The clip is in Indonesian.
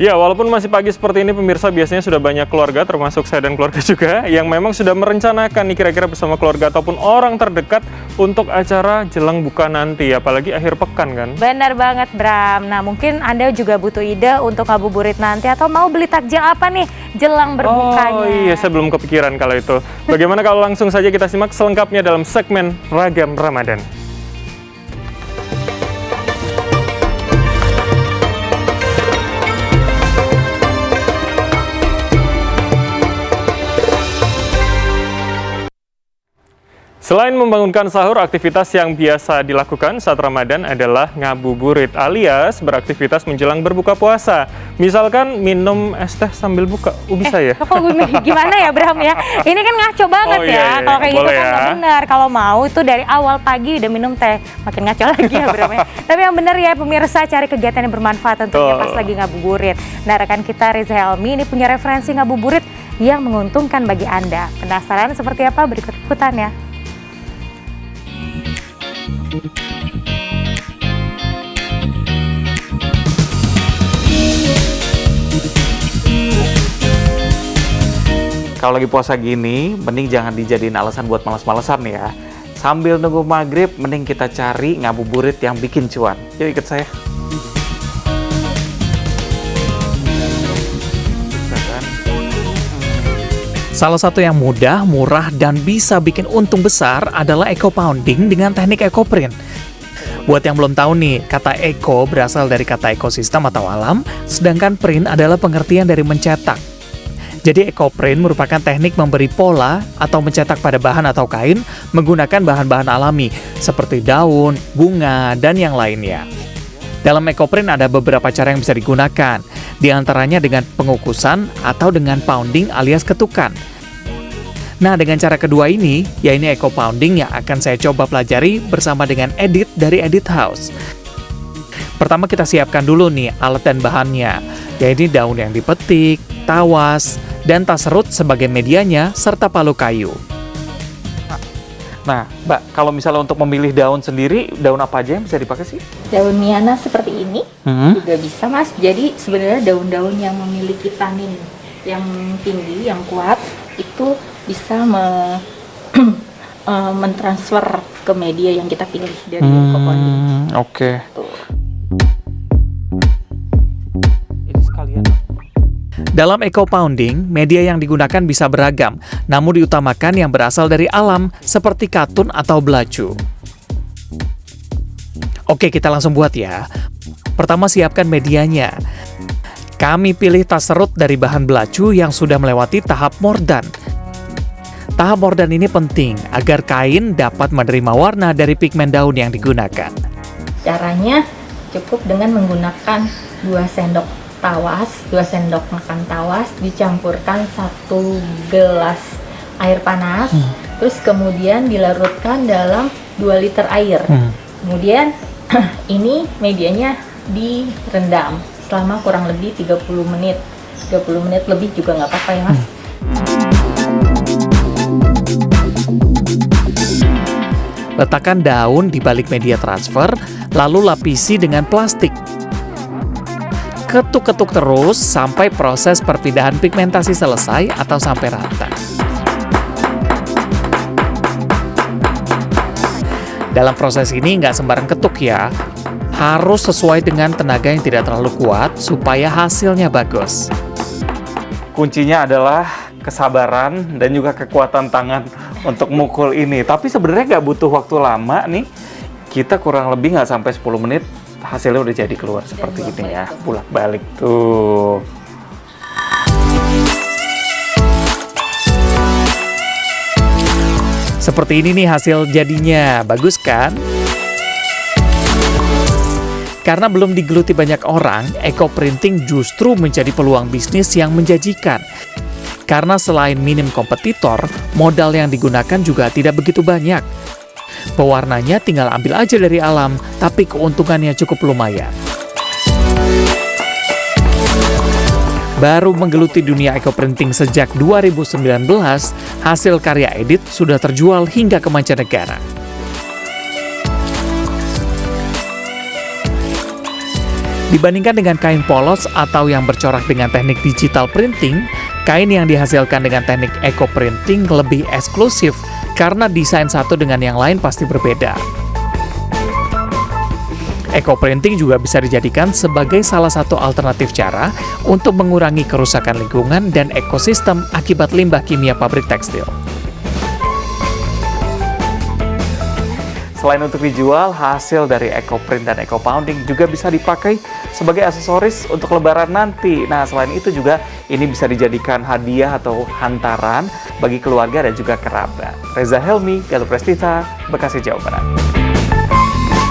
Ya, walaupun masih pagi seperti ini, pemirsa, biasanya sudah banyak keluarga, termasuk saya dan keluarga juga, yang memang sudah merencanakan nih kira-kira bersama keluarga ataupun orang terdekat untuk acara jelang buka nanti, apalagi akhir pekan kan. Benar banget, Bram. Nah, mungkin Anda juga butuh ide untuk ngabuburit nanti atau mau beli takjil apa nih jelang berbukanya. Oh iya, saya belum kepikiran kalau itu. Bagaimana kalau langsung saja kita simak selengkapnya dalam segmen Ragam Ramadan. Selain membangunkan sahur, aktivitas yang biasa dilakukan saat Ramadan adalah ngabuburit alias beraktivitas menjelang berbuka puasa. Misalkan minum es teh sambil buka. Bisa ya? Kok gimana ya, Bram ya? Ini kan ngaco banget ya. Kalau kayak gitu kan nggak benar. Kalau mau itu dari awal pagi udah minum teh. Makin ngaco lagi ya, Bram ya. Tapi yang benar ya pemirsa, cari kegiatan yang bermanfaat tentunya pas lagi ngabuburit. Nah, rekan kita Reza Helmi ini punya referensi ngabuburit yang menguntungkan bagi Anda. Penasaran seperti apa? Berikut liputannya. Kalau lagi puasa gini, mending jangan dijadiin alasan buat malas-malesan ya. Sambil nunggu maghrib, mending kita cari ngabuburit yang bikin cuan. Yuk ikut saya. Salah satu yang mudah, murah, dan bisa bikin untung besar adalah eco pounding dengan teknik eco print. Buat yang belum tahu nih, kata eco berasal dari kata ekosistem atau alam, sedangkan print adalah pengertian dari mencetak. Jadi eco print merupakan teknik memberi pola atau mencetak pada bahan atau kain menggunakan bahan-bahan alami seperti daun, bunga, dan yang lainnya. Dalam eco print ada beberapa cara yang bisa digunakan, di antaranya dengan pengukusan atau dengan pounding alias ketukan. Nah, dengan cara kedua ini, yaitu eco pounding yang akan saya coba pelajari bersama dengan Edit dari Edit House. Pertama kita siapkan dulu nih alat dan bahannya, yaitu daun yang dipetik, tawas, dan tas serut sebagai medianya, serta palu kayu. Nah, Mbak, kalau misalnya untuk memilih daun sendiri, daun apa aja yang bisa dipakai sih? Daun miana seperti ini juga bisa, Mas. Jadi sebenarnya daun-daun yang memiliki tanin yang tinggi, yang kuat, itu bisa mentransfer ke media yang kita pilih dari eco pounding. Oke. Dalam eco pounding, media yang digunakan bisa beragam, namun diutamakan yang berasal dari alam, seperti katun atau belacu. Oke, kita langsung buat ya. Pertama, siapkan medianya. Kami pilih tas serut dari bahan belacu yang sudah melewati tahap mordan. Tahap mordan ini penting agar kain dapat menerima warna dari pigmen daun yang digunakan. Caranya cukup dengan menggunakan 2 sendok makan tawas, dicampurkan 1 gelas air panas, terus kemudian dilarutkan dalam 2 liter air. Kemudian ini medianya direndam selama kurang lebih 30 menit. 30 menit lebih juga nggak apa-apa ya, Mas. Letakkan daun di balik media transfer, lalu lapisi dengan plastik. Ketuk-ketuk terus sampai proses perpindahan pigmentasi selesai atau sampai rata. Dalam proses ini nggak sembarang ketuk ya, harus sesuai dengan tenaga yang tidak terlalu kuat supaya hasilnya bagus. Kuncinya adalah kesabaran dan juga kekuatan tangan untuk mukul ini. Tapi sebenarnya nggak butuh waktu lama nih. Kita kurang lebih nggak sampai 10 menit. Hasilnya udah jadi keluar seperti ini ya, bolak-balik tuh. Seperti ini nih hasil jadinya, bagus kan? Karena belum digeluti banyak orang, eco printing justru menjadi peluang bisnis yang menjanjikan. Karena selain minim kompetitor, modal yang digunakan juga tidak begitu banyak. Pewarnanya tinggal ambil aja dari alam, tapi keuntungannya cukup lumayan. Baru menggeluti dunia eco-printing sejak 2019, hasil karya Edit sudah terjual hingga ke mancanegara. Dibandingkan dengan kain polos atau yang bercorak dengan teknik digital printing, kain yang dihasilkan dengan teknik eco printing lebih eksklusif karena desain satu dengan yang lain pasti berbeda. Eco printing juga bisa dijadikan sebagai salah satu alternatif cara untuk mengurangi kerusakan lingkungan dan ekosistem akibat limbah kimia pabrik tekstil. Selain untuk dijual, hasil dari eco print dan eco pounding juga bisa dipakai sebagai aksesoris untuk lebaran nanti. Nah, selain itu juga ini bisa dijadikan hadiah atau hantaran bagi keluarga dan juga kerabat. Reza Helmi, Galuh Prestita, Bekasi, Jawa Barat.